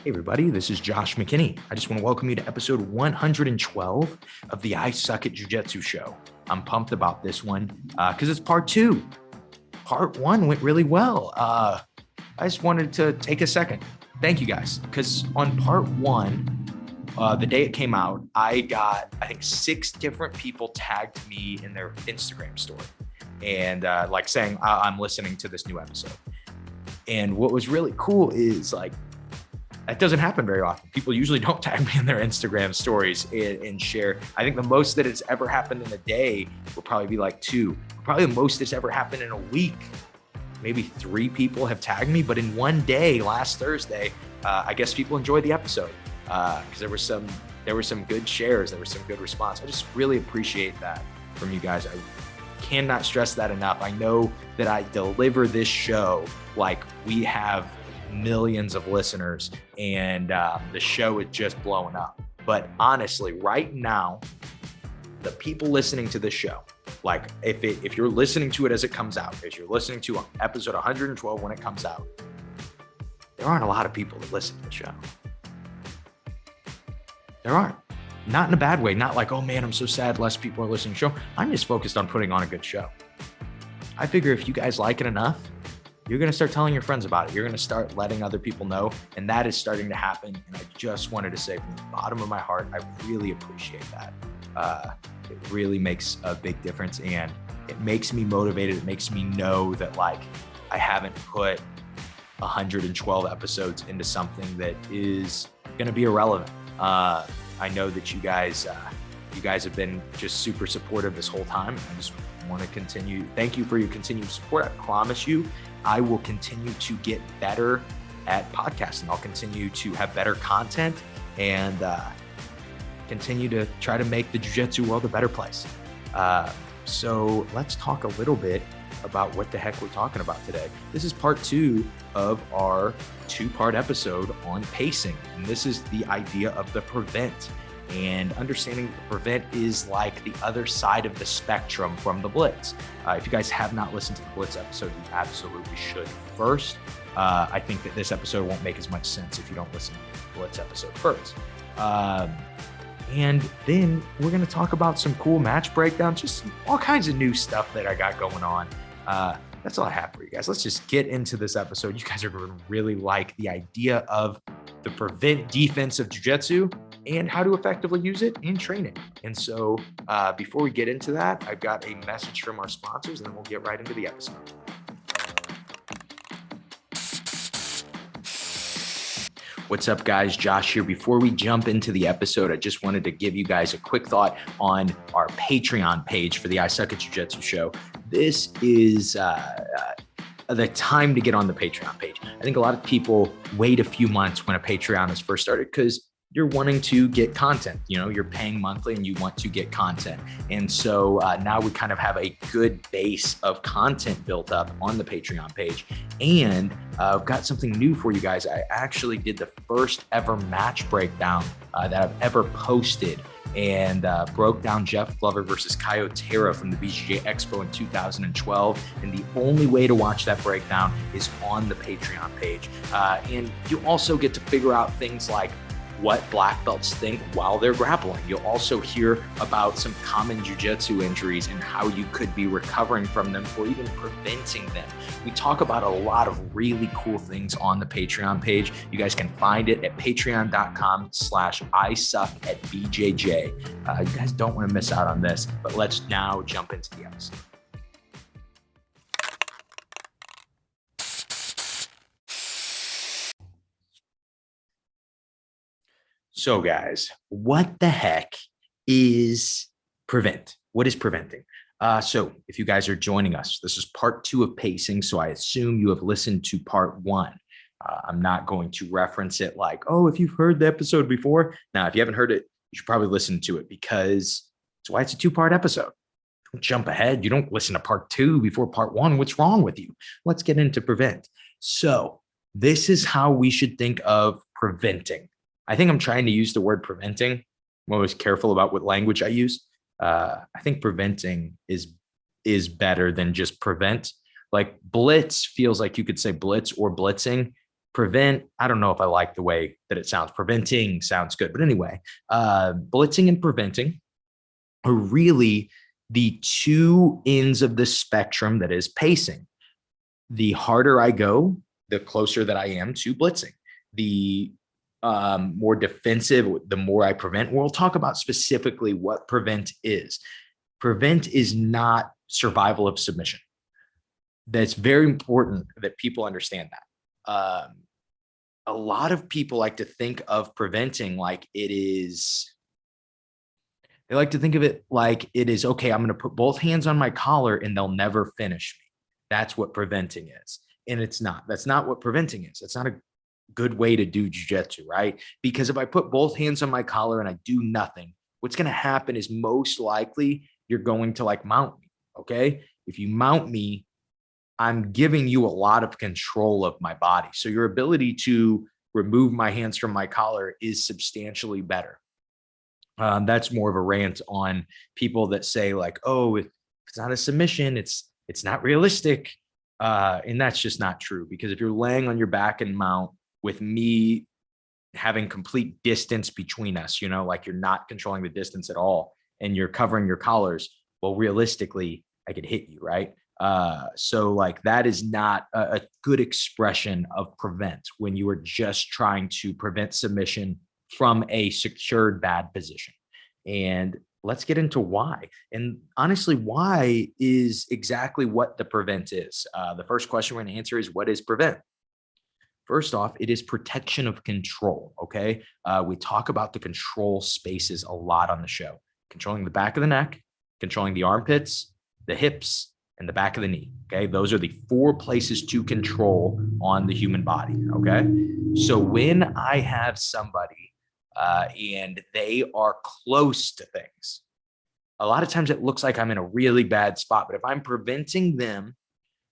Hey everybody, this is Josh McKinney. I just want to welcome you to episode 112 of the I Suck at Jiu Jitsu show. I'm pumped about this one because it's part two. Part one went really well. I just wanted to take a second. Thank you guys, because on part one, the day it came out, I got, I think, 6 different people tagged me in their Instagram story and like saying, I'm listening to this new episode. And what was really cool is like, that doesn't happen very often. People usually don't tag me in their Instagram stories and share. I think the most that it's ever happened in a day will probably be like 2. Probably the most that's ever happened in a week. Maybe 3 people have tagged me, but in one day, last Thursday, I guess people enjoyed the episode because there were some good shares, there was some good response. I just really appreciate that from you guys. I cannot stress that enough. I know that I deliver this show like we have millions of listeners and the show is just blowing up. But honestly, right now, the people listening to this show, like if you're listening to it as it comes out, if you're listening to episode 112 when it comes out, there aren't a lot of people that listen to the show. There aren't. Not in a bad way. Not like, oh man, I'm so sad less people are listening to the show. I'm just focused on putting on a good show. I figure if you guys like it enough, you're going to start telling your friends about it. You're going to start letting other people know. And that is starting to happen. And I just wanted to say from the bottom of my heart, I really appreciate that. It really makes a big difference. And it makes me motivated. It makes me know that like I haven't put 112 episodes into something that is going to be irrelevant. I know that you guys have been just super supportive this whole time. I just want to continue. Thank you for your continued support. I promise you, I will continue to get better at podcasting. I'll continue to have better content and continue to try to make the jiu-jitsu world a better place. So let's talk a little bit about what the heck we're talking about today. This is part 2 of our 2-part episode on pacing. And this is the idea of the prevent. And understanding the prevent is like the other side of the spectrum from the blitz. If you guys have not listened to the blitz episode, you absolutely should first. I think that this episode won't make as much sense if you don't listen to the blitz episode first. And then we're going to talk about some cool match breakdowns, just all kinds of new stuff that I got going on. That's all I have for you guys. Let's just get into this episode. You guys are going to really like the idea of the prevent defense of jiu-jitsu and how to effectively use it and train it. And so before we get into that, I've got a message from our sponsors, and then we'll get right into the episode. What's up, guys? Josh here. Before we jump into the episode, I just wanted to give you guys a quick thought on our Patreon page for the I Suck at Jiu-Jitsu show. This is the time to get on the Patreon page. I think a lot of people wait a few months when a Patreon is first started because you're wanting to get content. You know, you're paying monthly and you want to get content. And so now we kind of have a good base of content built up on the Patreon page. And I've got something new for you guys. I actually did the first ever match breakdown that I've ever posted, and broke down Jeff Glover versus Caio Terra from the BJJ Expo in 2012. And the only way to watch that breakdown is on the Patreon page. And you also get to figure out things like what black belts think while they're grappling. You'll also hear about some common jiu-jitsu injuries and how you could be recovering from them or even preventing them. We talk about a lot of really cool things on the Patreon page. You guys can find it at patreon.com/ISuckAtBJJ. You guys don't want to miss out on this, but let's now jump into the episode. So guys, what the heck is prevent? What is preventing? So if you guys are joining us, this is part 2 of pacing. So I assume you have listened to part 1. I'm not going to reference it like, oh, if you've heard the episode before. Now, if you haven't heard it, you should probably listen to it because that's why it's a 2-part episode. Don't jump ahead. You don't listen to part 2 before part 1. What's wrong with you? Let's get into prevent. So this is how we should think of preventing. I think I'm trying to use the word preventing. I'm always careful about what language I use. I think preventing is better than just prevent. Like blitz feels like you could say blitz or blitzing. prevent, I don't know if I like the way that it sounds. Preventing sounds good. But anyway, blitzing and preventing are really the two ends of the spectrum that is pacing. The harder I go, the closer that I am to blitzing. The more defensive, the more I prevent. We'll talk about specifically what prevent is. Prevent is not survival of submission. That's very important that people understand that. A lot of people like to think of preventing like it is, they like to think of it like it is, okay, I'm going to put both hands on my collar and they'll never finish me. That's what preventing is. And it's not. That's not what preventing is. It's not a good way to do jiu-jitsu, right? Because if I put both hands on my collar and I do nothing, what's going to happen is most likely you're going to like mount me, okay? If you mount me, I'm giving you a lot of control of my body. So your ability to remove my hands from my collar is substantially better. That's more of a rant on people that say like, oh, if it's not a submission, it's not realistic. And that's just not true, because if you're laying on your back and mount with me having complete distance between us, you know, like you're not controlling the distance at all and you're covering your collars, well, realistically, I could hit you, right? So like that is not a good expression of prevent when you are just trying to prevent submission from a secured bad position. And let's get into why. And honestly, why is exactly what the prevent is. The first question we're going to answer is, what is prevent? First off, it is protection of control. Okay. We talk about the control spaces a lot on the show: controlling the back of the neck, controlling the armpits, the hips, and the back of the knee. Okay. Those are the 4 places to control on the human body. Okay. So when I have somebody and they are close to things, a lot of times it looks like I'm in a really bad spot. But if I'm preventing them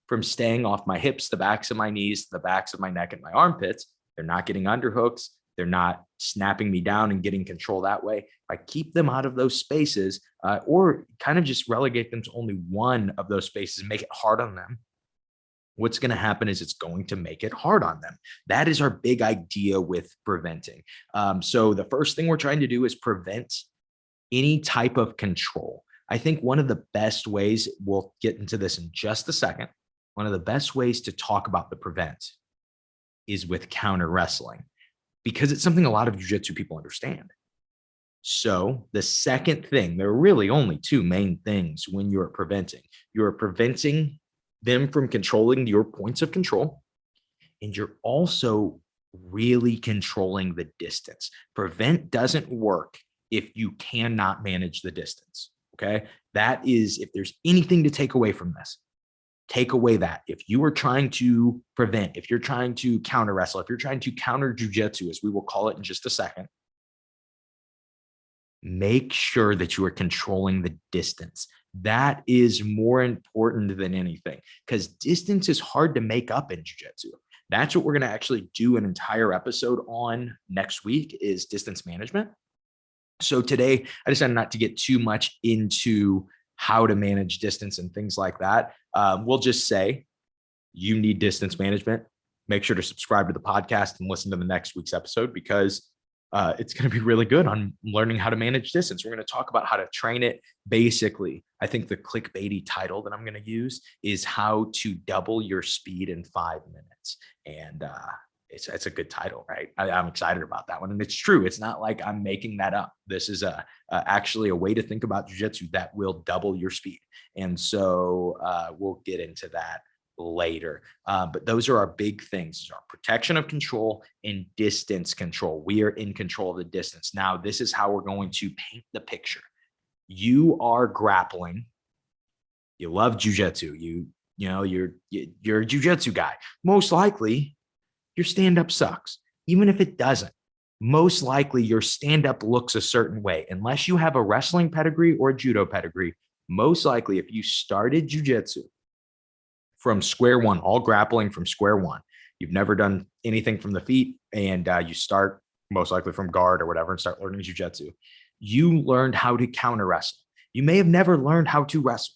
from staying off my hips, the backs of my knees, the backs of my neck, and my armpits, they're not getting underhooks. They're not snapping me down and getting control that way. If I keep them out of those spaces, or kind of just relegate them to only one of those spaces, make it hard on them, what's going to happen is it's going to make it hard on them. That is our big idea with preventing. So the first thing we're trying to do is prevent any type of control. I think one of the best ways, we'll get into this in just a second, one of the best ways to talk about the prevent is with counter wrestling, because it's something a lot of jiu-jitsu people understand. So the second thing, there are really only 2 main things when you're preventing. You're preventing them from controlling your points of control, and you're also really controlling the distance. Prevent doesn't work if you cannot manage the distance. Okay. That is, if there's anything to take away from this, take away that. If you are trying to prevent, if you're trying to counter wrestle, if you're trying to counter jujitsu, as we will call it in just a second, make sure that you are controlling the distance. That is more important than anything, because distance is hard to make up in jiu-jitsu. That's what we're going to actually do an entire episode on next week, is distance management. So today I decided not to get too much into how to manage distance and things like that. We'll just say you need distance management. Make sure to subscribe to the podcast and listen to the next week's episode, because it's going to be really good on learning how to manage distance. We're going to talk about how to train it. Basically, I think the clickbaity title that I'm going to use is how to double your speed in 5 minutes. And it's a good title, right? I'm excited about that one. And it's true. It's not like I'm making that up. This is actually a way to think about jiu-jitsu that will double your speed. And so we'll get into that later. But those are our big things: our protection of control and distance control. We are in control of the distance. Now, this is how we're going to paint the picture. You are grappling. You love jiu-jitsu. You're a jiu-jitsu guy. Most likely your stand-up sucks. Even if it doesn't, most likely your stand-up looks a certain way. Unless you have a wrestling pedigree or a judo pedigree, most likely if you started jiu-jitsu from square one, all grappling from square one, you've never done anything from the feet, and you start most likely from guard or whatever and start learning jiu-jitsu, you learned how to counter wrestle. You may have never learned how to wrestle.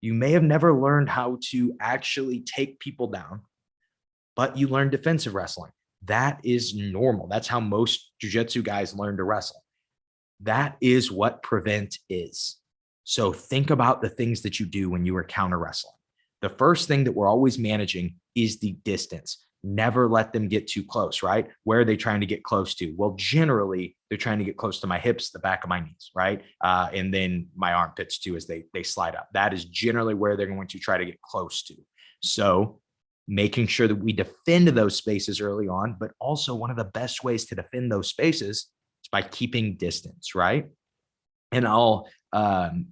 You may have never learned how to actually take people down, but you learn defensive wrestling. That is normal. That's how most jiu-jitsu guys learn to wrestle. That is what prevent is. So think about the things that you do when you are counter wrestling. The first thing that we're always managing is the distance. Never let them get too close, right? Where are they trying to get close to? Well, generally, they're trying to get close to my hips, the back of my knees, right? And then my armpits too, as they slide up. That is generally where they're going to try to get close to. So making sure that we defend those spaces early on, but also one of the best ways to defend those spaces is by keeping distance, right? And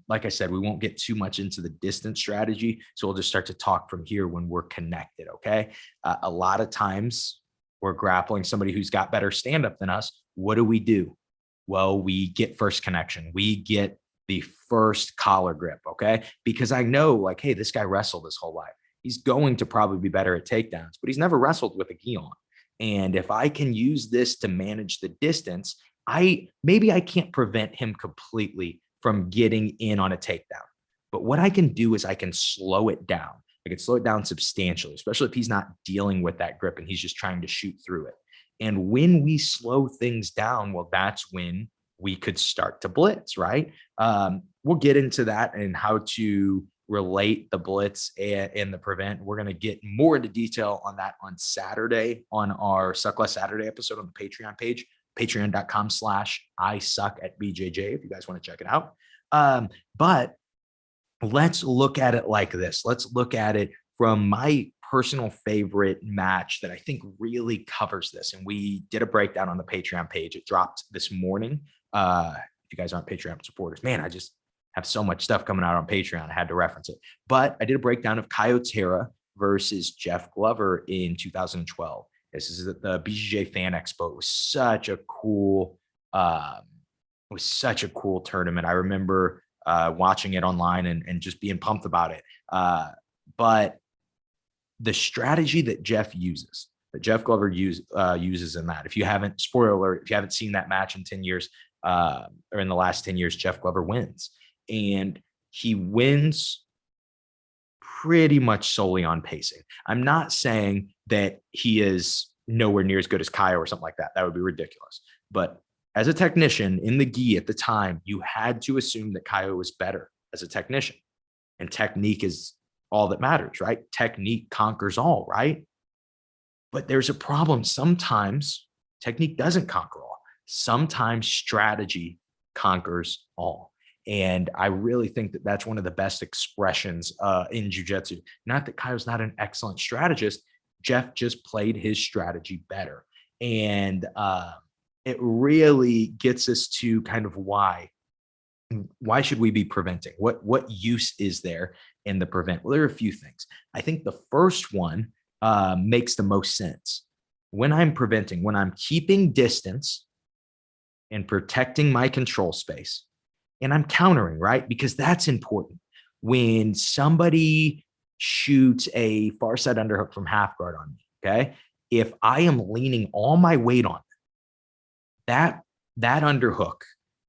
like I said, we won't get too much into the distance strategy. So we'll just start to talk from here when we're connected. Okay. A lot of times we're grappling somebody who's got better stand up than us. What do? Well, we get first connection. We get the first collar grip. Okay. Because I know, like, hey, this guy wrestled his whole life. He's going to probably be better at takedowns, but he's never wrestled with a gi on. And if I can use this to manage the distance, maybe I can't prevent him completely from getting in on a takedown. But what I can do is I can slow it down. I can slow it down substantially, especially if he's not dealing with that grip and he's just trying to shoot through it. And when we slow things down, well, that's when we could start to blitz, right? We'll get into that and how to relate the blitz and the prevent. We're going to get more into detail on that on Saturday on our Suck Less Saturday episode on the Patreon page. Patreon.com/ISuckAtBJJ if you guys want to check it out. But let's look at it like this. Let's look at it from my personal favorite match that I think really covers this. And we did a breakdown on the Patreon page. It dropped this morning. If you guys aren't Patreon supporters, man, I just have so much stuff coming out on Patreon. I had to reference it. But I did a breakdown of Kyotera versus Jeff Glover in 2012. This is at the BJJ Fan Expo. It was such a cool, tournament. I remember watching it online and just being pumped about it. But the strategy that Jeff Glover uses in that, if you haven't, spoiler alert, if you haven't seen that match in 10 years, or in the last 10 years, Jeff Glover wins. And he wins pretty much solely on pacing. I'm not saying that he is nowhere near as good as Kaio or something like that. That would be ridiculous. But as a technician in the gi at the time, you had to assume that Kaio was better as a technician. And technique is all that matters, right? Technique conquers all, right? But there's a problem. Sometimes technique doesn't conquer all. Sometimes strategy conquers all. And I really think that that's one of the best expressions in jiu-jitsu. Not that Kaio's not an excellent strategist. Jeff just played his strategy better. And it really gets us to kind of why should we be preventing? What use is there in the prevent? Well, there are a few things. I think the first one makes the most sense. When I'm preventing, when I'm keeping distance and protecting my control space, and I'm countering, right? Because that's important. When somebody shoots a far side underhook from half guard on me, okay? If I am leaning all my weight on that underhook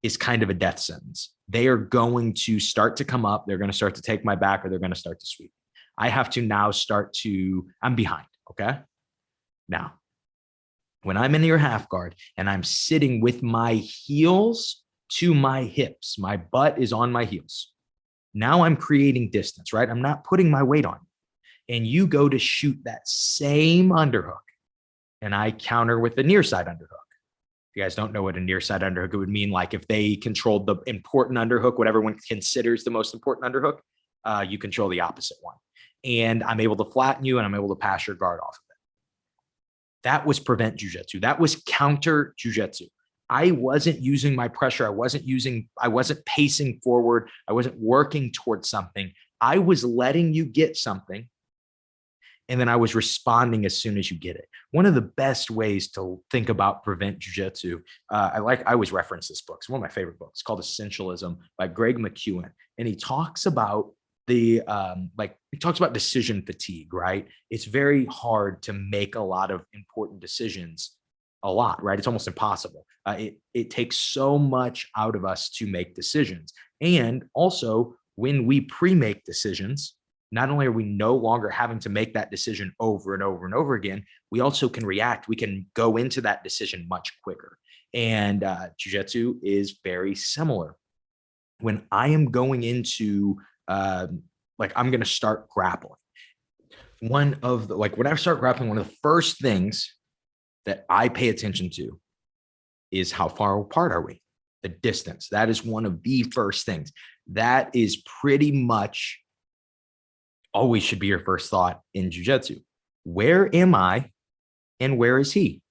is kind of a death sentence. They are going to start to come up. They're going to start to take my back, or they're going to start to sweep. I have to now I'm behind, okay? Now, when I'm in your half guard and I'm sitting with my heels to my hips, my butt is on my heels. Now I'm creating distance, right? I'm not putting my weight on. And you go to shoot that same underhook, and I counter with the near side underhook. If you guys don't know what a near side underhook, it would mean like if they controlled the important underhook, what everyone considers the most important underhook, you control the opposite one. And I'm able to flatten you and I'm able to pass your guard off of it. That was prevent jiu-jitsu. That was counter jiu-jitsu. I wasn't using my pressure. I wasn't pacing forward. I wasn't working towards something. I was letting you get something, and then I was responding as soon as you get it. One of the best ways to think about prevent jiu-jitsu, I always reference this book. It's one of my favorite books. It's called Essentialism by Greg McEwen. And he talks about decision fatigue, right? It's very hard to make a lot of important decisions right? It's almost impossible. It takes so much out of us to make decisions. And also when we pre-make decisions, not only are we no longer having to make that decision over and over and over again, we also can react. We can go into that decision much quicker. And jiu-jitsu is very similar. When I am going into, like, I'm going to start grappling, when I start grappling, one of the first things that I pay attention to is how far apart are we? The distance. That is one of the first things. That is pretty much always should be your first thought in jiu-jitsu. Where am I and where is he?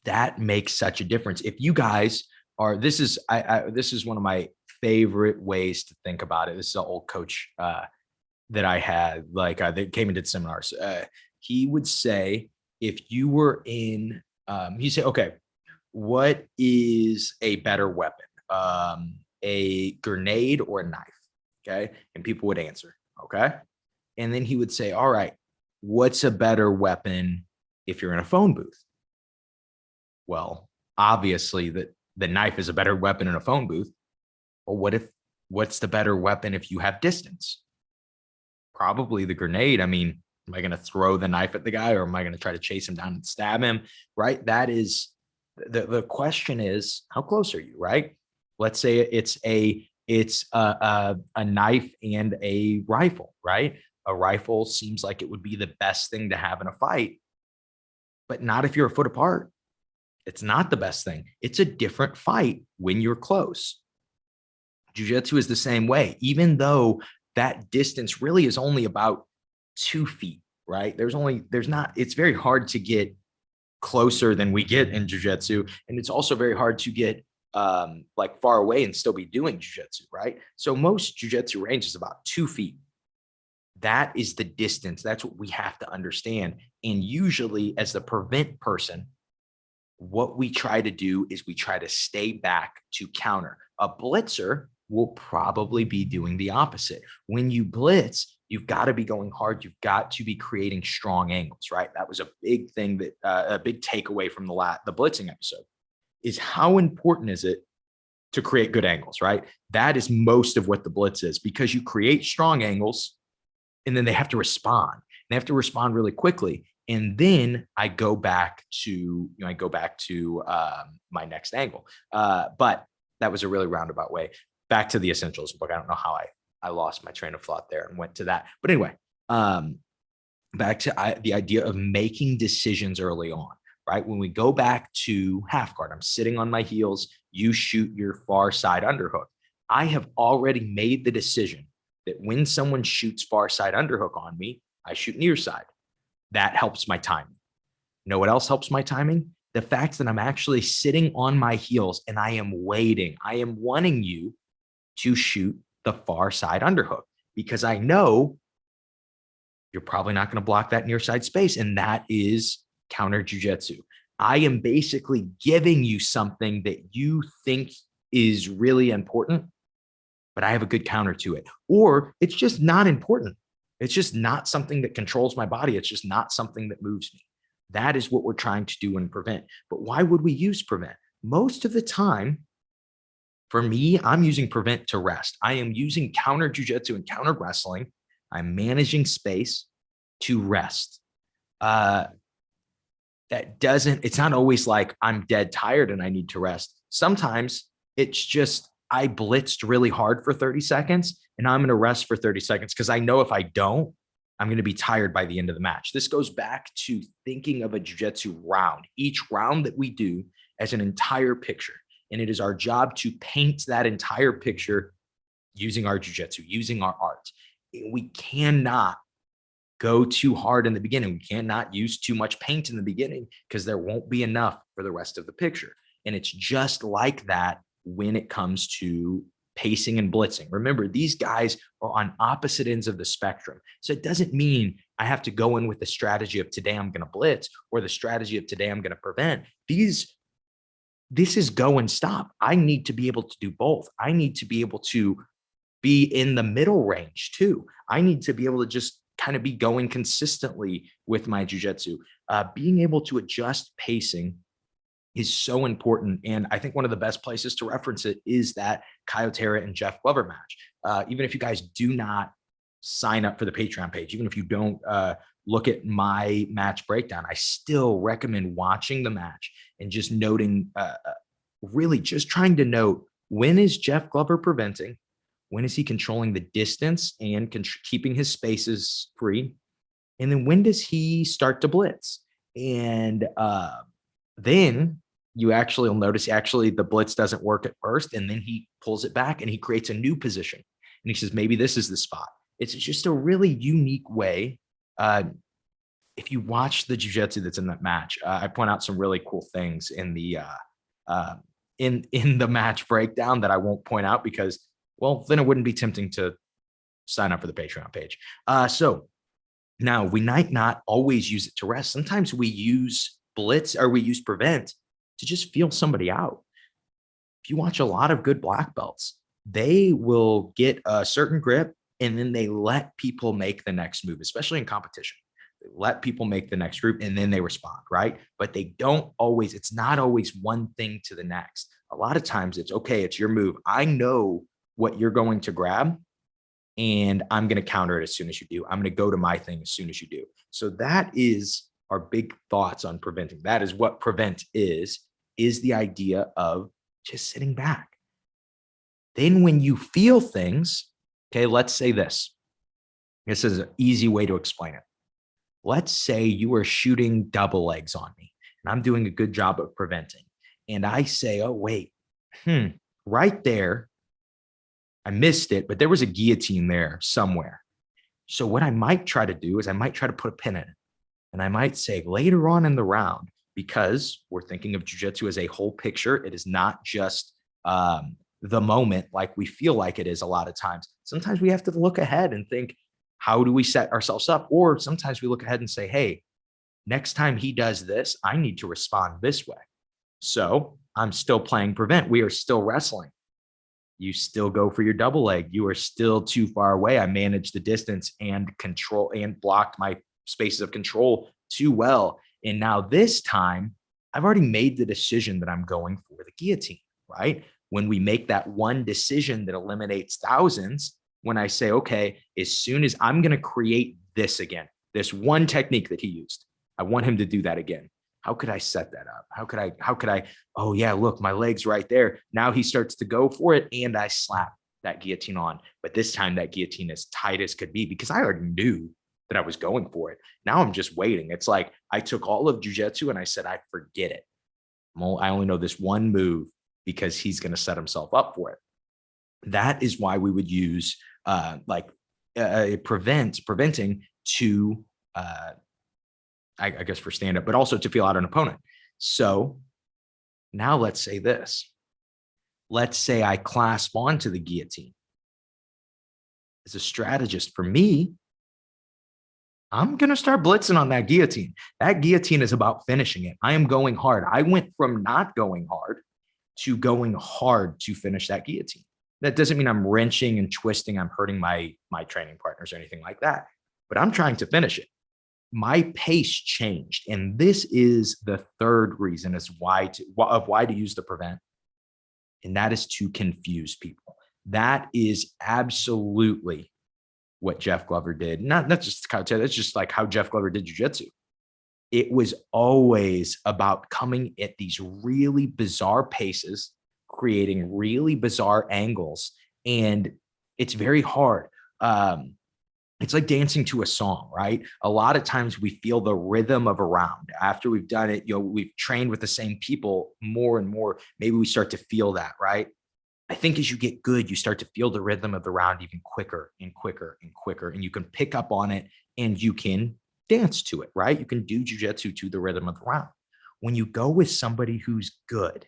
That makes such a difference. If you guys are, this is one of my favorite ways to think about it. This is an old coach that I had, that came and did seminars. He would say, if you were in, he said, okay, what is a better weapon? A grenade or a knife? Okay. And people would answer, okay. And then he would say, all right, what's a better weapon if you're in a phone booth? Well, obviously the knife is a better weapon in a phone booth. But what's the better weapon if you have distance? Probably the grenade. I mean, am I going to throw the knife at the guy, or am I going to try to chase him down and stab him? Right. That is the question is, how close are you? Right. Let's say it's a knife and a rifle, right? A rifle seems like it would be the best thing to have in a fight, but not if you're a foot apart. It's not the best thing. It's a different fight when you're close. Jiu-jitsu is the same way, even though that distance really is only about 2 feet, right? It's very hard to get closer than we get in jiu-jitsu. And it's also very hard to get far away and still be doing jiu-jitsu, right? So most jiu-jitsu range is about 2 feet. That is the distance. That's what we have to understand. And usually as the prevent person, what we try to do is we try to stay back to counter. A blitzer will probably be doing the opposite. When you blitz, you've got to be going hard. You've got to be creating strong angles, right? That was a big thing, that a big takeaway from the blitzing episode, is how important is it to create good angles, right? That is most of what the blitz is, because you create strong angles and then they have to respond. They have to respond really quickly. And then I go back to my next angle. But that was a really roundabout way. Back to the essentials book. I don't know how I lost my train of thought there and went to that. But anyway, back to the idea of making decisions early on, right? When we go back to half guard, I'm sitting on my heels, you shoot your far side underhook. I have already made the decision that when someone shoots far side underhook on me, I shoot near side. That helps my timing. You know what else helps my timing? The fact that I'm actually sitting on my heels and I am waiting. I am wanting you to shoot the far side underhook, because I know you're probably not going to block that near side space. And that is counter jiu-jitsu. I am basically giving you something that you think is really important, but I have a good counter to it. Or it's just not important. It's just not something that controls my body. It's just not something that moves me. That is what we're trying to do in prevent. But why would we use prevent? Most of the time, for me, I'm using prevent to rest. I am using counter jiu-jitsu and counter wrestling. I'm managing space to rest. It's not always like I'm dead tired and I need to rest. Sometimes it's just I blitzed really hard for 30 seconds and I'm going to rest for 30 seconds because I know if I don't, I'm going to be tired by the end of the match. This goes back to thinking of a jiu-jitsu round, each round that we do as an entire picture. And it is our job to paint that entire picture using our jiu-jitsu, using our art. We cannot go too hard in the beginning. We cannot use too much paint in the beginning because there won't be enough for the rest of the picture. And it's just like that when it comes to pacing and blitzing. Remember, these guys are on opposite ends of the spectrum. So it doesn't mean I have to go in with the strategy of today I'm going to blitz or the strategy of today I'm going to prevent. This is go and stop. I need to be able to do both. I need to be able to be in the middle range too. I need to be able to just kind of be going consistently with my jiu-jitsu. Being able to adjust pacing is so important. And I think one of the best places to reference it is that Kyle Terra and Jeff Glover match. Even if you guys do not sign up for the Patreon page. Even if you don't look at my match breakdown, I still recommend watching the match and just noting, really just trying to note, when is Jeff Glover preventing? When is he controlling the distance and keeping his spaces free? And then when does he start to blitz? And then you actually will notice actually the blitz doesn't work at first, and then he pulls it back and he creates a new position. And he says, maybe this is the spot. It's just a really unique way. If you watch the jiu-jitsu that's in that match, I point out some really cool things in the in the match breakdown that I won't point out because, well, then it wouldn't be tempting to sign up for the Patreon page. So now we might not always use it to rest. Sometimes we use blitz or we use prevent to just feel somebody out. If you watch a lot of good black belts, they will get a certain grip and then they let people make the next move, especially in competition. They let people make the next group and then they respond, right? But they don't always, it's not always one thing to the next. A lot of times it's okay, it's your move. I know what you're going to grab and I'm going to counter it as soon as you do. I'm going to go to my thing as soon as you do. So that is our big thoughts on preventing. That is what prevent is the idea of just sitting back. Then when you feel things, okay, let's say this. This is an easy way to explain it. Let's say you are shooting double legs on me and I'm doing a good job of preventing. And I say, oh, wait, right there, I missed it, but there was a guillotine there somewhere. So what I might try to do is I might try to put a pin in it. And I might say later on in the round, because we're thinking of jiu-jitsu as a whole picture, it is not just the moment like we feel like it is a lot of times. Sometimes we have to look ahead and think, how do we set ourselves up? Or sometimes we look ahead and say, hey, next time he does this, I need to respond this way. So I'm still playing prevent. We are still wrestling. You still go for your double leg. You are still too far away. I managed the distance and control and blocked my spaces of control too well. And now this time, I've already made the decision that I'm going for the guillotine, right? When we make that one decision that eliminates thousands, when I say, okay, as soon as I'm going to create this again, this one technique that he used, I want him to do that again. How could I set that up? How could I, oh yeah, look, my leg's right there. Now he starts to go for it and I slap that guillotine on. But this time that guillotine is tight as could be because I already knew that I was going for it. Now I'm just waiting. It's like I took all of jiu-jitsu and I said, I forget it. I only know this one move because he's going to set himself up for it. That is why we would use preventing to, I guess for stand up, but also to feel out an opponent. So now let's say this. Let's say I clasp onto the guillotine. As a strategist for me, I'm going to start blitzing on that guillotine. That guillotine is about finishing it. I am going hard. I went from not going hard to going hard to finish that guillotine. That doesn't mean I'm wrenching and twisting. I'm hurting my training partners or anything like that, but I'm trying to finish it. My pace changed. And this is the third reason as why to use the prevent. And that is to confuse people. That is absolutely what Jeff Glover did. Not just that's just like how Jeff Glover did jiu-jitsu. It was always about coming at these really bizarre paces, creating really bizarre angles. And it's very hard. It's like dancing to a song, right? A lot of times we feel the rhythm of a round. After we've done it, we've trained with the same people more and more. Maybe we start to feel that, right? I think as you get good, you start to feel the rhythm of the round even quicker and quicker and quicker, and you can pick up on it and you can dance to it, right? You can do jiu-jitsu to the rhythm of the round. When you go with somebody who's good,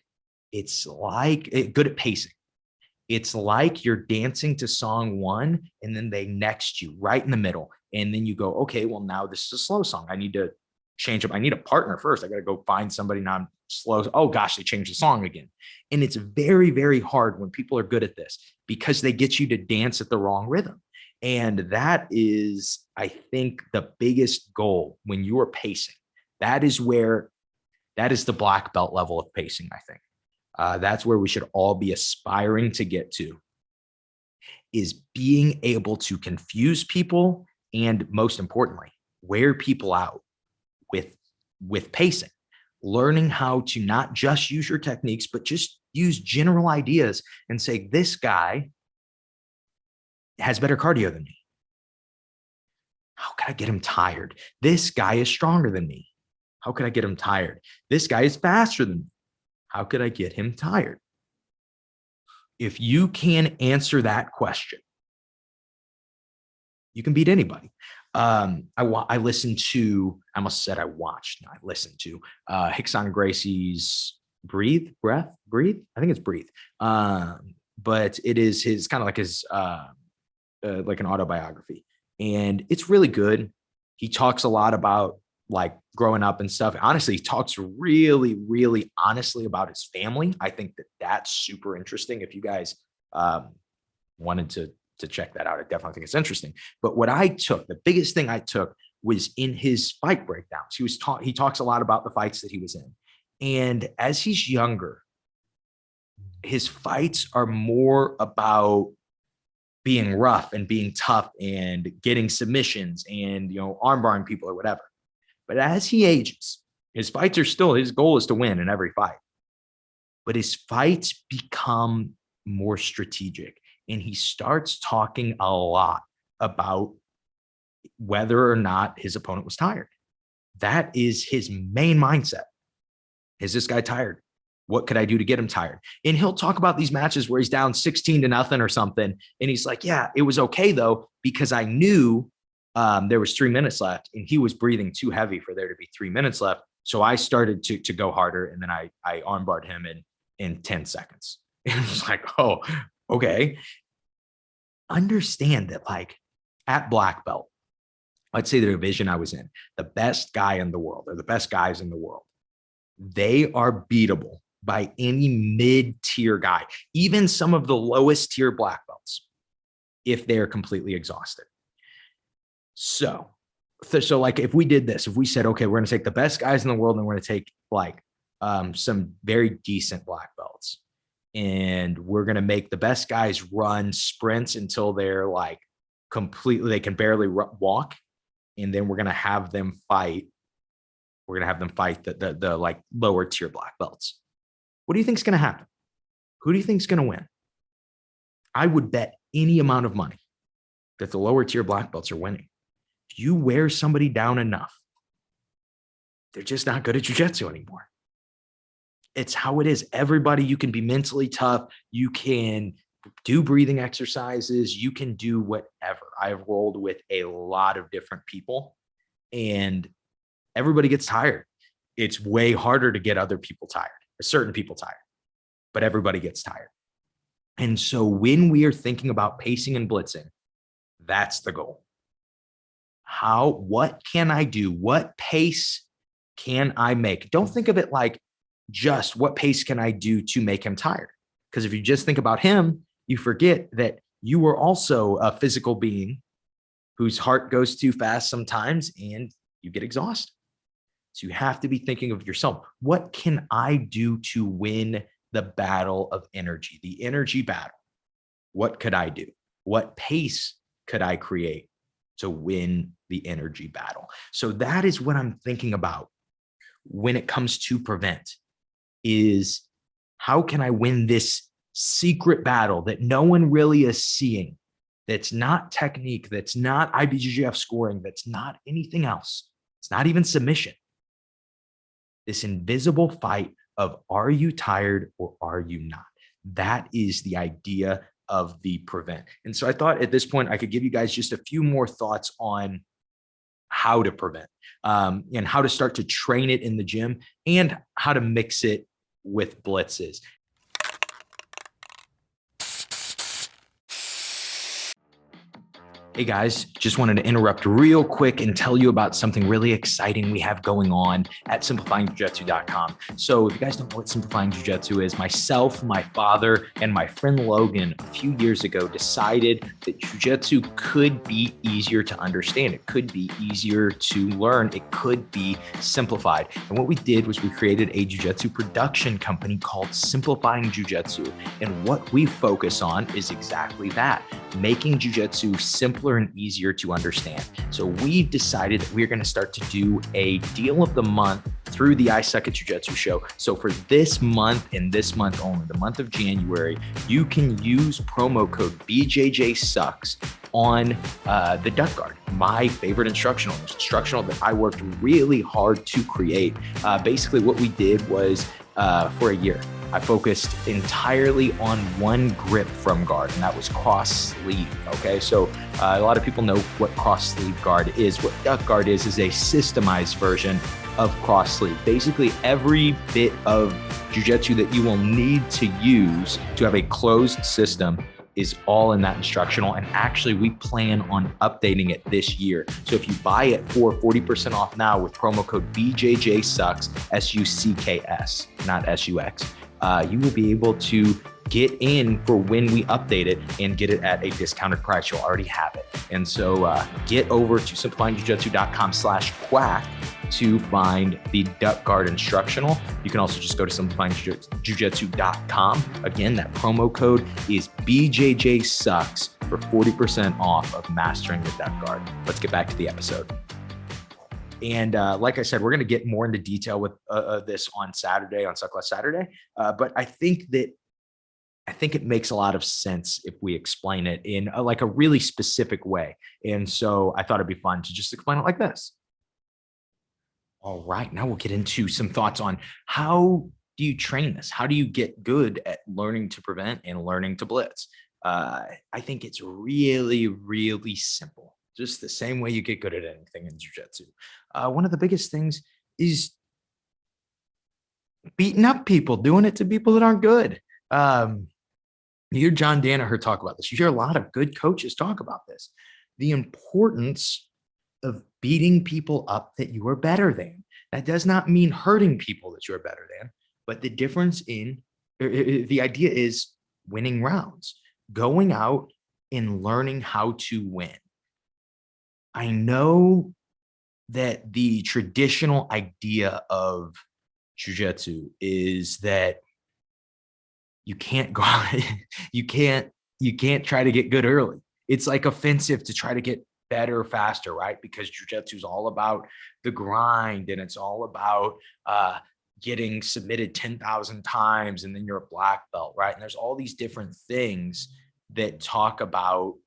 it's like good at pacing. It's like you're dancing to song one and then they next you right in the middle. And then you go, okay, well, now this is a slow song. I need to change up. I need a partner first. I got to go find somebody. Now I'm slow. Oh gosh, they changed the song again. And it's very, very hard when people are good at this because they get you to dance at the wrong rhythm. And that is, I think, the biggest goal when you are pacing. That is the black belt level of pacing, I think. That's where we should all be aspiring to get to. is being able to confuse people and, most importantly, wear people out with pacing, learning how to not just use your techniques, but just use general ideas and say, this guy has better cardio than me. How can I get him tired? This guy is stronger than me. How could I get him tired? This guy is faster than me. How could I get him tired? If you can answer that question, you can beat anybody. I listened to, I almost said I watched, no, I listened to Hickson Gracie's Breathe. I think it's Breathe. But it is his kind of like his, like an autobiography. And it's really good. He talks a lot about like growing up and stuff. Honestly, he talks really, really honestly about his family. I think that that's super interesting. If you guys wanted to check that out, I definitely think it's interesting. But what I took, the biggest thing I took was in his fight breakdowns. He talks a lot about the fights that he was in. And as he's younger, his fights are more about being rough and being tough and getting submissions and, armbarring people or whatever. But as he ages, his fights are still, his goal is to win in every fight. But his fights become more strategic. And he starts talking a lot about whether or not his opponent was tired. That is his main mindset. Is this guy tired? What could I do to get him tired? And he'll talk about these matches where he's down 16-0 or something. And he's like, yeah, it was okay though, because I knew there was 3 minutes left and he was breathing too heavy for there to be 3 minutes left. So I started to go harder. And then I armbarred him in 10 seconds. And it was like, oh, okay. Understand that like at black belt, let's say the division I was in, the best guy in the world or the best guys in the world, they are beatable by any mid-tier guy, even some of the lowest tier black belts, if they're completely exhausted. So like if we did this, if we said, okay, we're going to take the best guys in the world and we're going to take like some very decent black belts and we're going to make the best guys run sprints until they're like completely, they can barely walk. And then we're going to have them fight. We're going to have them fight the like lower tier black belts. What do you think is going to happen? Who do you think is going to win? I would bet any amount of money that the lower tier black belts are winning. If you wear somebody down enough, they're just not good at jiu-jitsu anymore. It's how it is. Everybody, you can be mentally tough. You can do breathing exercises. You can do whatever. I've rolled with a lot of different people and everybody gets tired. It's way harder to get other people tired, certain people tired, but everybody gets tired. And so when we are thinking about pacing and blitzing, that's the goal. What can I do? What pace can I make? Don't think of it like just what pace can I do to make him tired? Because if you just think about him, you forget that you were also a physical being whose heart goes too fast sometimes and you get exhausted. So you have to be thinking of yourself. What can I do to win the battle of energy, the energy battle? What could I do? What pace could I create to win the energy battle? So that is what I'm thinking about when it comes to prevent is how can I win this secret battle that no one really is seeing? That's not technique. That's not IBJJF scoring. That's not anything else. It's not even submission. This invisible fight of are you tired or are you not? That is the idea of the prevent. And so I thought at this point, I could give you guys just a few more thoughts on how to prevent and how to start to train it in the gym and how to mix it with blitzes. Hey guys, just wanted to interrupt real quick and tell you about something really exciting we have going on at simplifyingjujitsu.com. So if you guys don't know what Simplifying Jiu-Jitsu is, myself, my father, and my friend Logan a few years ago decided that Jiu-Jitsu could be easier to understand. It could be easier to learn. It could be simplified. And what we did was we created a Jiu-Jitsu production company called Simplifying Jiu-Jitsu. And what we focus on is exactly that, making Jiu-Jitsu simpler and easier to understand. So we've decided that we're going to start to do a deal of the month through the I Suck at Jiu-Jitsu show. So for this month and this month only, the month of January, you can use promo code BJJSucks on the Duck Guard, my favorite instructional that I worked really hard to create. Basically what we did was for a year, I focused entirely on one grip from guard, and that was cross sleeve. Okay, so a lot of people know what cross sleeve guard is. What duck guard is a systemized version of cross sleeve. Basically, every bit of jiu-jitsu that you will need to use to have a closed system is all in that instructional. And actually, we plan on updating it this year. So if you buy it for 40% off now with promo code BJJSucks, SUCKS, not SUX, you will be able to get in for when we update it and get it at a discounted price. You'll already have it. And so get over to simplifyingjujitsu.com/quack to find the Duck Guard instructional. You can also just go to simplifyingjujitsu.com. Again, that promo code is BJJSucks for 40% off of mastering the Duck Guard. Let's get back to the episode. And like I said, we're going to get more into detail with this on Saturday, on Suck Less Saturday. But I think it makes a lot of sense if we explain it in like a really specific way. And so I thought it'd be fun to just explain it like this. All right, now we'll get into some thoughts on how do you train this? How do you get good at learning to prevent and learning to blitz? I think it's really, really simple. Just the same way you get good at anything in jiu-jitsu. One of the biggest things is beating up people, doing it to people that aren't good. You hear John Danaher talk about this. You hear a lot of good coaches talk about this. The importance of beating people up that you are better than. That does not mean hurting people that you're better than, but the difference in the idea is winning rounds, going out and learning how to win. I know that the traditional idea of jiu-jitsu is that you can't go, you can't try to get good early. It's like offensive to try to get better faster, right? Because jiu-jitsu is all about the grind, and it's all about getting submitted 10,000 times and then you're a black belt, right? And there's all these different things that talk about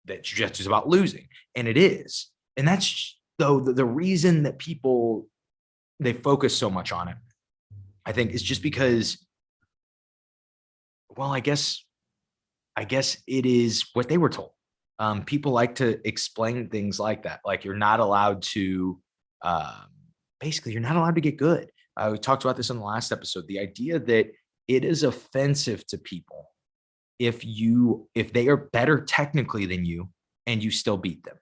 that jiu-jitsu is about losing, and it is. And that's though the reason that people, they focus so much on it, I think, is just because, well, I guess it is what they were told. People like to explain things like that. Like you're not allowed to, basically you're not allowed to get good. We talked about this in the last episode, the idea that it is offensive to people if they are better technically than you and you still beat them.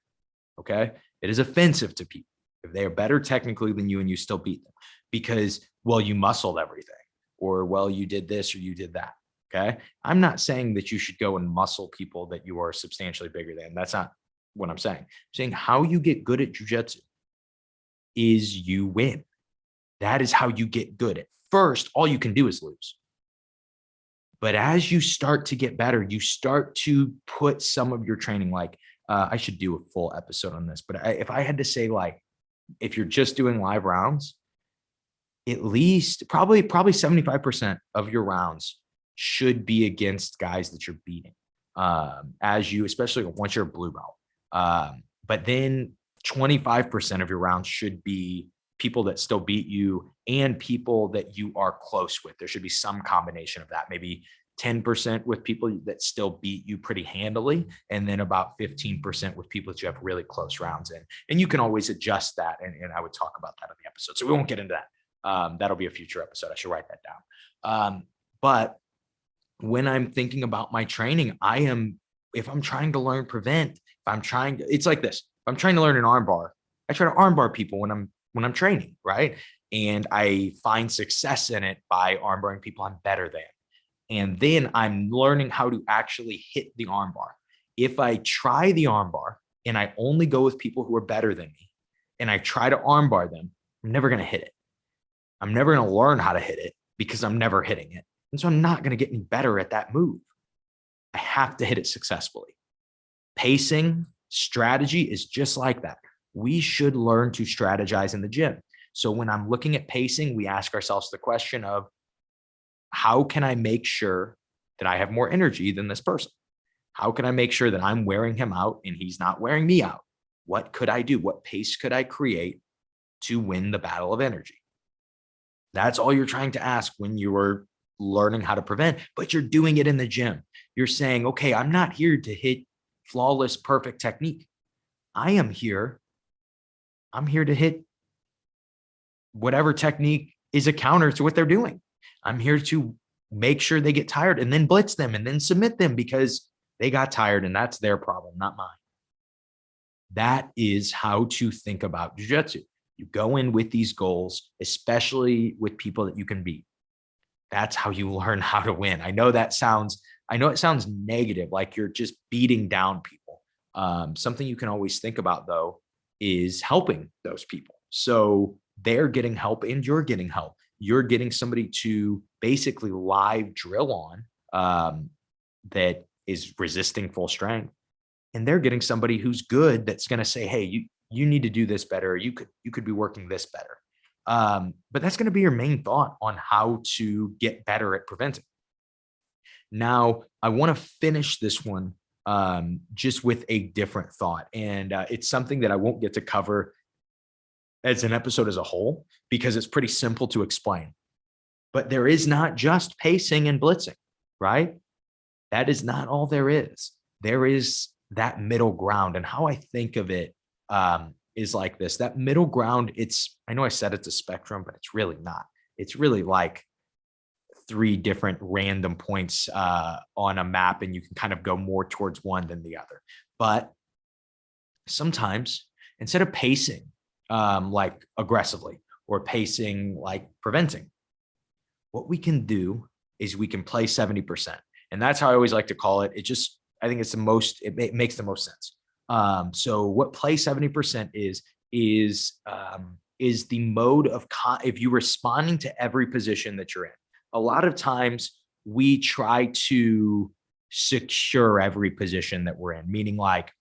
Okay. It is offensive to people if they are better technically than you and you still beat them because, well, you muscled everything, or, well, you did this or you did that. Okay. I'm not saying that you should go and muscle people that you are substantially bigger than. That's not what I'm saying. I'm saying how you get good at jiu-jitsu is you win. That is how you get good. At first, all you can do is lose. But as you start to get better, you start to put some of your training, like I should do a full episode on this, but if I had to say, like, if you're just doing live rounds, at least probably 75% of your rounds should be against guys that you're beating, especially once you're a blue belt. But then 25% of your rounds should be people that still beat you and people that you are close with. There should be some combination of that, maybe 10% with people that still beat you pretty handily, and then about 15% with people that you have really close rounds in. And you can always adjust that, and I would talk about that in the episode. So we won't get into that. That'll be a future episode. I should write that down. But when I'm thinking about my training, I am if I'm trying to learn prevent, if I'm trying to, it's like this. If I'm trying to learn an arm bar, I try to arm bar people when I'm training, right? And I find success in it by arm barring people I'm better than. And then I'm learning how to actually hit the arm bar. If I try the arm bar and I only go with people who are better than me and I try to arm bar them, I'm never going to hit it. I'm never going to learn how to hit it because I'm never hitting it. And so I'm not going to get any better at that move. I have to hit it successfully. Pacing, strategy is just like that. We should learn to strategize in the gym. So when I'm looking at pacing, we ask ourselves the question of, how can I make sure that I have more energy than this person? How can I make sure that I'm wearing him out and he's not wearing me out? What could I do? What pace could I create to win the battle of energy? That's all you're trying to ask when you are learning how to prevent, but you're doing it in the gym. You're saying, okay, I'm not here to hit flawless, perfect technique. I am here. I'm here to hit whatever technique is a counter to what they're doing. I'm here to make sure they get tired and then blitz them and then submit them because they got tired and that's their problem, not mine. That is how to think about jiu-jitsu. You go in with these goals, especially with people that you can beat. That's how you learn how to win. I know it sounds negative, like you're just beating down people. Something you can always think about though is helping those people. So they're getting help and you're getting help. You're getting somebody to basically live drill on that is resisting full strength. And they're getting somebody who's good that's going to say, hey, you need to do this better. You could be working this better. But that's going to be your main thought on how to get better at preventing. Now, I want to finish this one just with a different thought. And it's something that I won't get to cover as an episode as a whole because it's pretty simple to explain. But there is not just pacing and blitzing, right? That is not all there is. There is that middle ground. And how I think of it is like this. That middle ground, I know I said it's a spectrum, but it's really not. It's really like 3 different random points on a map, and you can kind of go more towards one than the other. But sometimes instead of pacing like aggressively or pacing like preventing, what we can do is we can play 70%. And that's how I always like to call it. I think it's it makes the most sense. So what play 70% is the mode of, if you're responding to every position that you're in. A lot of times we try to secure every position that we're in, meaning like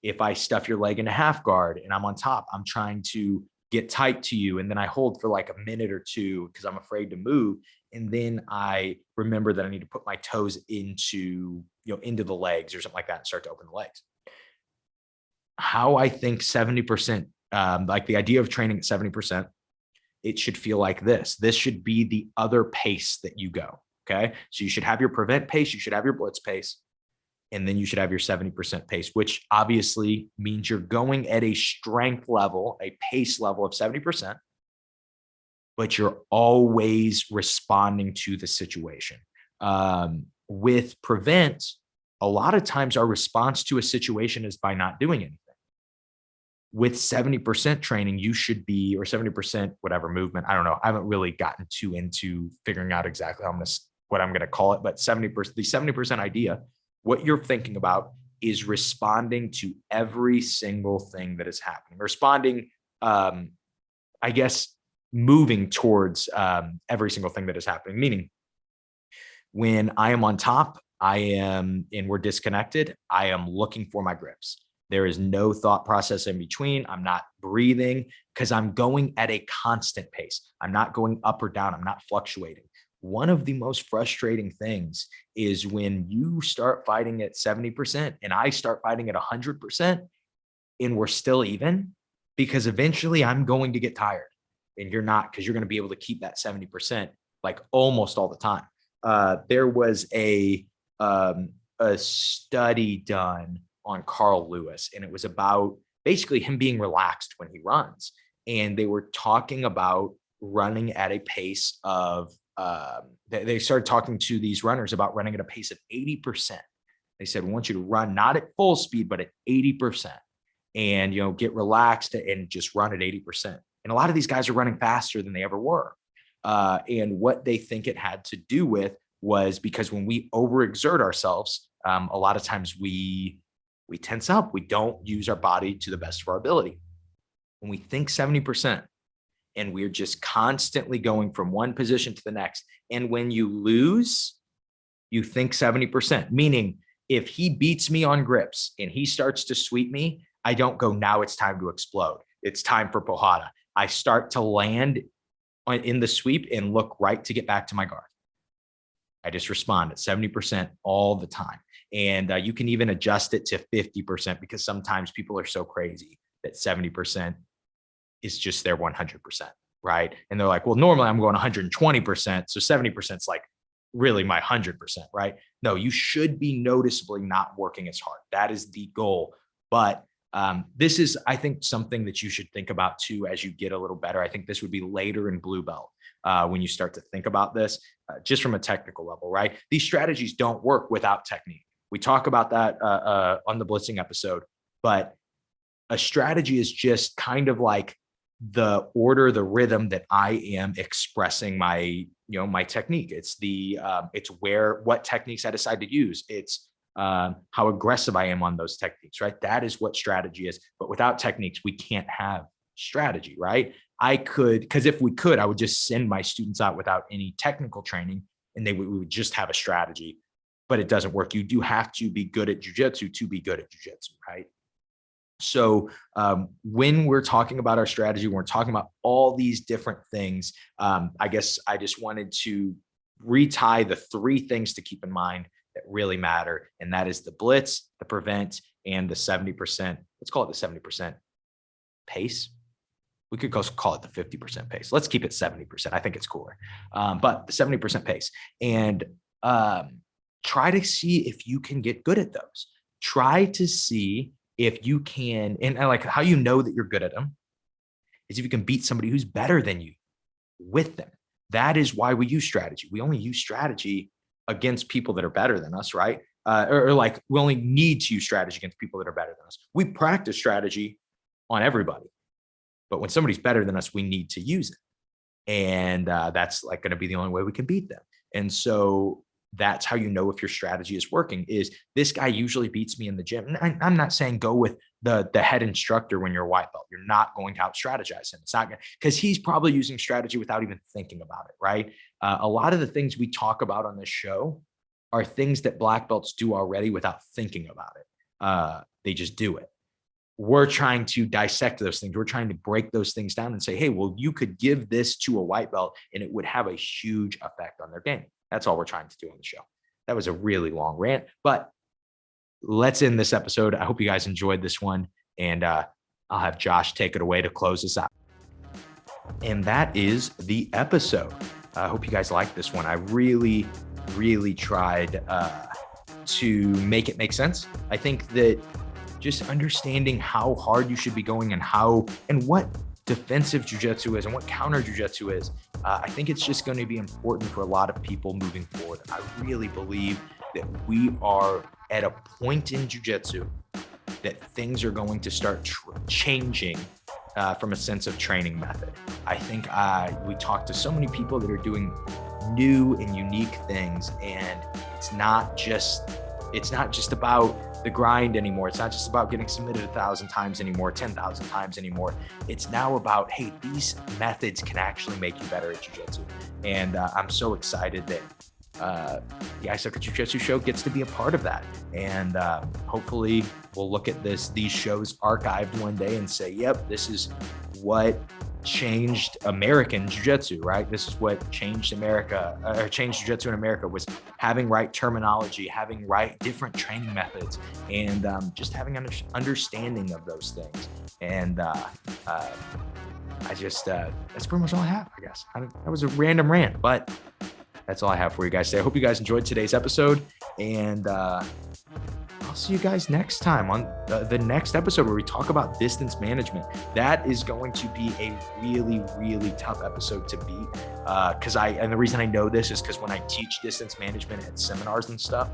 if I stuff your leg in a half guard and I'm on top, I'm trying to get tight to you. And then I hold for like a minute or two because I'm afraid to move. And then I remember that I need to put my toes into the legs or something like that and start to open the legs. How I think 70%, like the idea of training at 70%, it should feel like this. This should be the other pace that you go. Okay. So you should have your prevent pace, you should have your blitz pace, and then you should have your 70% pace, which obviously means you're going at a strength level, a pace level of 70%, but you're always responding to the situation. With prevent, a lot of times our response to a situation is by not doing anything. With 70% training, you should be, or 70% whatever movement, I don't know. I haven't really gotten too into figuring out exactly what I'm going to call it, but 70%, the 70% idea, what you're thinking about is responding to every single thing that is happening, responding, I guess, moving towards every single thing that is happening. Meaning when I am on top, and we're disconnected, I am looking for my grips. There is no thought process in between. I'm not breathing because I'm going at a constant pace. I'm not going up or down. I'm not fluctuating. One of the most frustrating things is when you start fighting at 70% and I start fighting at 100% and we're still even, because eventually I'm going to get tired and you're not, because you're going to be able to keep that 70% like almost all the time. There was a study done on Carl Lewis, and it was about basically him being relaxed when he runs. And they were talking about running at a pace of, they started talking to these runners about running at a pace of 80%. They said, we want you to run not at full speed, but at 80%, and, get relaxed and just run at 80%. And a lot of these guys are running faster than they ever were. And what they think it had to do with was because when we overexert ourselves, a lot of times we tense up. We don't use our body to the best of our ability. When we think 70% and we're just constantly going from one position to the next, and when you lose, you think 70%, meaning if he beats me on grips and he starts to sweep me, I don't go, now it's time to explode. It's time for Pohada. I start to land in the sweep and look right to get back to my guard. I just respond at 70% all the time. And you can even adjust it to 50% because sometimes people are so crazy that 70% is just their 100%, right? And they're like, well, normally I'm going 120%. So 70% is like really my 100%, right? No, you should be noticeably not working as hard. That is the goal. But this is, I think, something that you should think about too as you get a little better. I think this would be later in blue belt when you start to think about this, just from a technical level, right? These strategies don't work without technique. We talk about that on the blitzing episode, but a strategy is just kind of like the order, the rhythm that I am expressing my, my technique. It's what techniques I decide to use. It's how aggressive I am on those techniques, right? That is what strategy is. But without techniques, we can't have strategy, right? Because if we could, I would just send my students out without any technical training and we would just have a strategy, but it doesn't work. You do have to be good at jiu-jitsu to be good at jiu-jitsu, right? So when we're talking about our strategy, we're talking about all these different things. I guess I just wanted to retie the three things to keep in mind that really matter. And that is the blitz, the prevent, and the 70%. Let's call it the 70% pace. We could call it the 50% pace. Let's keep it 70%. I think it's cooler. But the 70% pace. And try to see if you can get good at those. Try to see if you can, and like how you know that you're good at them is if you can beat somebody who's better than you with them. That is why we use strategy. We only use strategy against people that are better than us, right? Or like we only need to use strategy against people that are better than us. We practice strategy on everybody, but when somebody's better than us, we need to use it. And that's like going to be the only way we can beat them. And so that's how you know if your strategy is working is this guy usually beats me in the gym. And I'm not saying go with the head instructor when you're a white belt. You're not going to out strategize him. It's not because he's probably using strategy without even thinking about it, right? A lot of the things we talk about on this show are things that black belts do already without thinking about it. They just do it. We're trying to dissect those things. We're trying to break those things down and say, hey, well, you could give this to a white belt and it would have a huge effect on their game. That's all we're trying to do on the show. That was a really long rant, but let's end this episode. I hope you guys enjoyed this one, and I'll have Josh take it away to close this out. And that is the episode. I hope you guys liked this one. I really, really tried to make it make sense. I think that just understanding how hard you should be going and what defensive jiu-jitsu is and what counter jiu-jitsu is, I think it's just going to be important for a lot of people moving forward. I really believe that we are at a point in jiu-jitsu that things are going to start changing from a sense of training method. I think we talk to so many people that are doing new and unique things, and it's not just about the grind anymore. It's not just about getting submitted 1,000 times anymore, 10,000 times anymore. It's now about, hey, these methods can actually make you better at jiu-jitsu. And I'm so excited that the I Suck at Jiu-Jitsu show gets to be a part of that. And hopefully we'll look at these shows archived one day and say, yep, this is what changed American jiu-jitsu, right? This is what changed America, or changed jiu-jitsu in America, was having right terminology, having right different training methods, and just having an understanding of those things. And that's pretty much all I have, I guess. That was a random rant, but that's all I have for you guys today. I hope you guys enjoyed today's episode, and I'll see you guys next time on the next episode where we talk about distance management. That is going to be a really, really tough episode to beat. And the reason I know this is because when I teach distance management at seminars and stuff,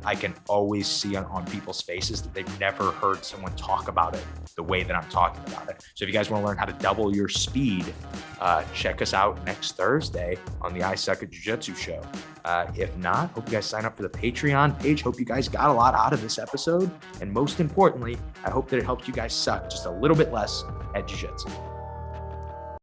I can always see on people's faces that they've never heard someone talk about it the way that I'm talking about it. So if you guys want to learn how to double your speed, check us out next Thursday on the I Suck at Jiu Jitsu show. If not, hope you guys sign up for the Patreon page. Hope you guys got a lot out of this episode. And most importantly, I hope that it helped you guys suck just a little bit less at Jiu Jitsu.